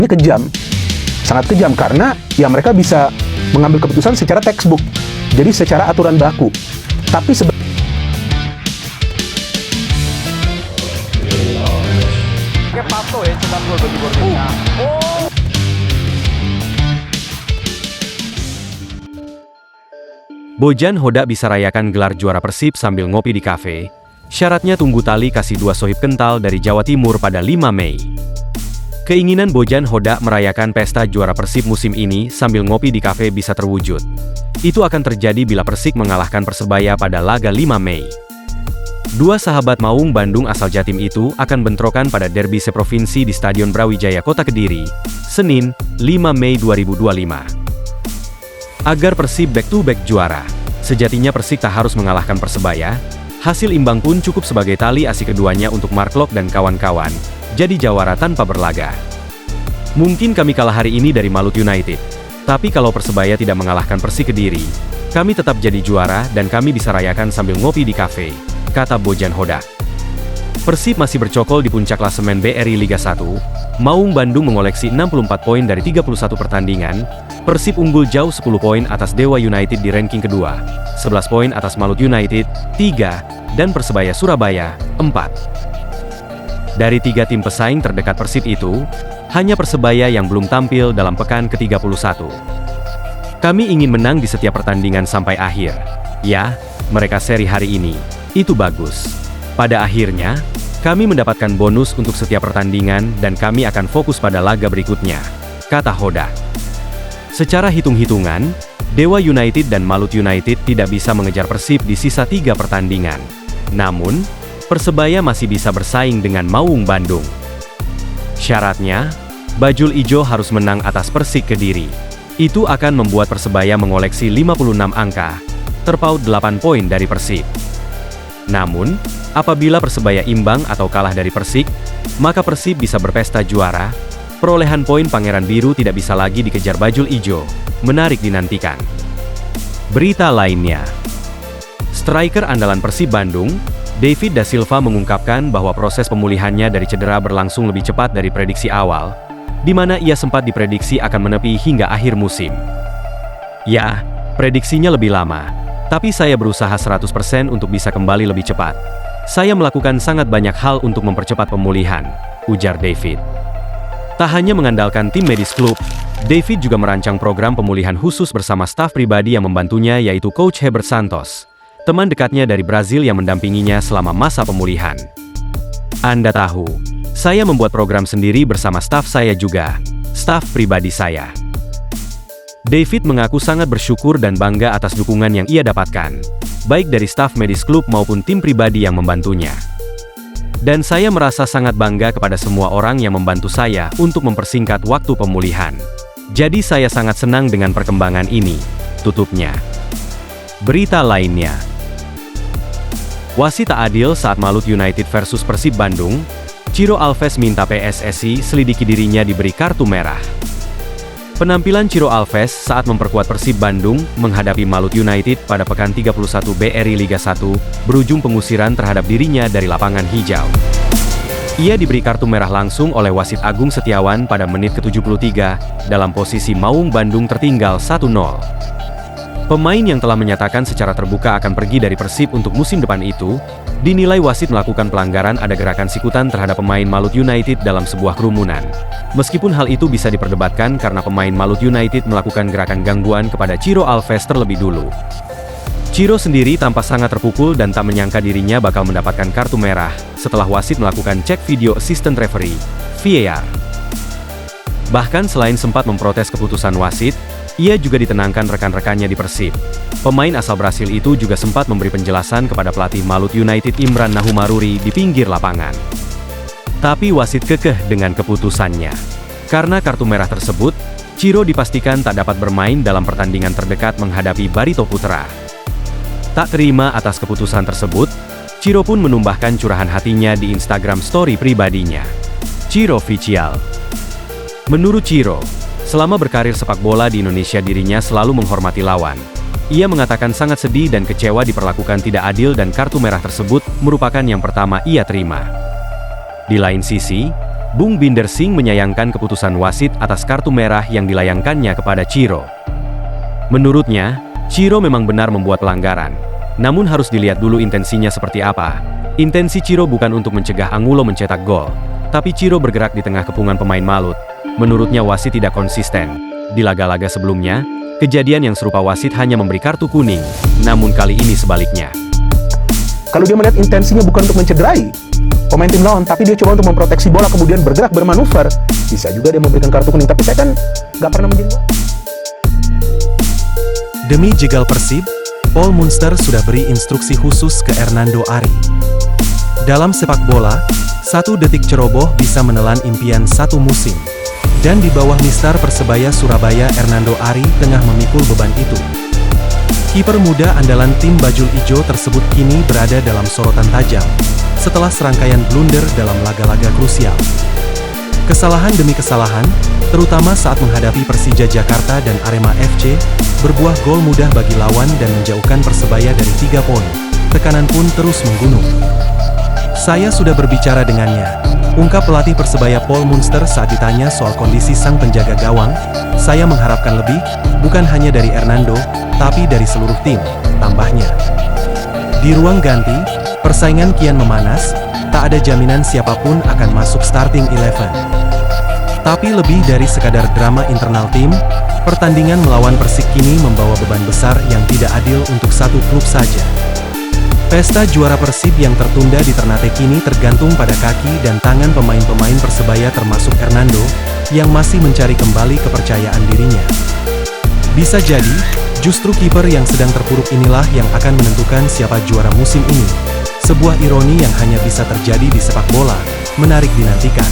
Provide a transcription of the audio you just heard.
Ini kejam, sangat kejam karena ya mereka bisa mengambil keputusan secara textbook, jadi secara aturan baku. Tapi Bojan Hodak bisa rayakan gelar juara Persib sambil ngopi di kafe. Syaratnya tunggu Tali kasih 2 sohib kental dari Jawa Timur pada 5 Mei. Keinginan Bojan Hodak merayakan pesta juara Persib musim ini sambil ngopi di kafe bisa terwujud. Itu akan terjadi bila Persik mengalahkan Persebaya pada laga 5 Mei. Dua sahabat Maung Bandung asal Jatim itu akan bentrokan pada derby seprovinsi di Stadion Brawijaya Kota Kediri, Senin, 5 Mei 2025. Agar Persib back-to-back juara, sejatinya Persik tak harus mengalahkan Persebaya, hasil imbang pun cukup sebagai tali asi keduanya untuk Mark Klok dan kawan-kawan, jadi jawara tanpa berlaga. Mungkin kami kalah hari ini dari Malut United, tapi kalau Persebaya tidak mengalahkan Persik Kediri, kami tetap jadi juara dan kami bisa rayakan sambil ngopi di kafe, kata Bojan Hodak. Persib masih bercokol di puncak klasemen BRI Liga 1, Maung Bandung mengoleksi 64 poin dari 31 pertandingan, Persib unggul jauh 10 poin atas Dewa United di ranking kedua, 11 poin atas Malut United, 3, dan Persebaya Surabaya, 4. Dari 3 tim pesaing terdekat Persib itu, hanya Persebaya yang belum tampil dalam pekan ke-31. Kami ingin menang di setiap pertandingan sampai akhir. Ya, mereka seri hari ini. Itu bagus. Pada akhirnya, kami mendapatkan bonus untuk setiap pertandingan dan kami akan fokus pada laga berikutnya, kata Hodak. Secara hitung-hitungan, Dewa United dan Malut United tidak bisa mengejar Persib di sisa 3 pertandingan. Namun, Persebaya masih bisa bersaing dengan Maung Bandung. Syaratnya, Bajul Ijo harus menang atas Persik Kediri. Itu akan membuat Persebaya mengoleksi 56 angka, terpaut 8 poin dari Persib. Namun, apabila Persebaya imbang atau kalah dari Persik, maka Persib bisa berpesta juara. Perolehan poin Pangeran Biru tidak bisa lagi dikejar Bajul Ijo. Menarik dinantikan. Berita lainnya, striker andalan Persib Bandung, David Da Silva mengungkapkan bahwa proses pemulihannya dari cedera berlangsung lebih cepat dari prediksi awal, di mana ia sempat diprediksi akan menepi hingga akhir musim. Ya, prediksinya lebih lama, tapi saya berusaha 100% untuk bisa kembali lebih cepat. Saya melakukan sangat banyak hal untuk mempercepat pemulihan, ujar David. Tak hanya mengandalkan tim medis klub, David juga merancang program pemulihan khusus bersama staf pribadi yang membantunya yaitu Coach Herbert Santos, teman dekatnya dari Brazil yang mendampinginya selama masa pemulihan. Anda tahu, saya membuat program sendiri bersama staf saya juga, staf pribadi saya. David mengaku sangat bersyukur dan bangga atas dukungan yang ia dapatkan, baik dari staf medis klub maupun tim pribadi yang membantunya. Dan saya merasa sangat bangga kepada semua orang yang membantu saya untuk mempersingkat waktu pemulihan. Jadi saya sangat senang dengan perkembangan ini, tutupnya. Berita lainnya, wasit tak adil saat Malut United versus Persib Bandung, Ciro Alves minta PSSI selidiki dirinya diberi kartu merah. Penampilan Ciro Alves saat memperkuat Persib Bandung menghadapi Malut United pada pekan 31 BRI Liga 1 berujung pengusiran terhadap dirinya dari lapangan hijau. Ia diberi kartu merah langsung oleh wasit Agung Setiawan pada menit ke-73 dalam posisi Maung Bandung tertinggal 1-0. Pemain yang telah menyatakan secara terbuka akan pergi dari Persib untuk musim depan itu, dinilai wasit melakukan pelanggaran ada gerakan sikutan terhadap pemain Malut United dalam sebuah kerumunan. Meskipun hal itu bisa diperdebatkan karena pemain Malut United melakukan gerakan gangguan kepada Ciro Alves terlebih dulu. Ciro sendiri tampak sangat terpukul dan tak menyangka dirinya bakal mendapatkan kartu merah setelah wasit melakukan cek video assistant referee, VAR. Bahkan selain sempat memprotes keputusan wasit, ia juga ditenangkan rekan-rekannya di Persib. Pemain asal Brasil itu juga sempat memberi penjelasan kepada pelatih Malut United Imran Nahumaruri di pinggir lapangan. Tapi wasit kekeh dengan keputusannya. Karena kartu merah tersebut, Ciro dipastikan tak dapat bermain dalam pertandingan terdekat menghadapi Barito Putra. Tak terima atas keputusan tersebut, Ciro pun menumbahkan curahan hatinya di Instagram story pribadinya. Ciro Official. Menurut Ciro, selama berkarir sepak bola di Indonesia dirinya selalu menghormati lawan. Ia mengatakan sangat sedih dan kecewa diperlakukan tidak adil dan kartu merah tersebut merupakan yang pertama ia terima. Di lain sisi, Bung Binder Singh menyayangkan keputusan wasit atas kartu merah yang dilayangkannya kepada Chiro. Menurutnya, Chiro memang benar membuat pelanggaran. Namun harus dilihat dulu intensinya seperti apa. Intensi Chiro bukan untuk mencegah Angulo mencetak gol, tapi Chiro bergerak di tengah kepungan pemain Malut. Menurutnya wasit tidak konsisten. Di laga-laga sebelumnya, kejadian yang serupa wasit hanya memberi kartu kuning, namun kali ini sebaliknya. Kalau dia melihat intensinya bukan untuk mencederai pemain tim lawan, tapi dia coba untuk memproteksi bola kemudian bergerak bermanuver, bisa juga dia memberikan kartu kuning. Tapi saya kan nggak pernah menjadi. Demi jegal Persib, Paul Munster sudah beri instruksi khusus ke Hernando Ari. Dalam sepak bola, 1 detik ceroboh bisa menelan impian 1 musim. Dan di bawah Mister Persebaya Surabaya Hernando Ari tengah memikul beban itu. Kiper muda andalan tim Bajul Ijo tersebut kini berada dalam sorotan tajam, setelah serangkaian blunder dalam laga-laga krusial. Kesalahan demi kesalahan, terutama saat menghadapi Persija Jakarta dan Arema FC, berbuah gol mudah bagi lawan dan menjauhkan Persebaya dari 3 poin. Tekanan pun terus menggunung. Saya sudah berbicara dengannya, ungkap pelatih Persebaya Paul Munster saat ditanya soal kondisi sang penjaga gawang. Saya mengharapkan lebih, bukan hanya dari Hernando, tapi dari seluruh tim, tambahnya. Di ruang ganti, persaingan kian memanas, tak ada jaminan siapapun akan masuk starting 11. Tapi lebih dari sekadar drama internal tim, pertandingan melawan Persik kini membawa beban besar yang tidak adil untuk satu klub saja. Pesta juara Persib yang tertunda di Ternate kini tergantung pada kaki dan tangan pemain-pemain Persebaya termasuk Hernando, yang masih mencari kembali kepercayaan dirinya. Bisa jadi, justru kiper yang sedang terpuruk inilah yang akan menentukan siapa juara musim ini. Sebuah ironi yang hanya bisa terjadi di sepak bola, menarik dinantikan.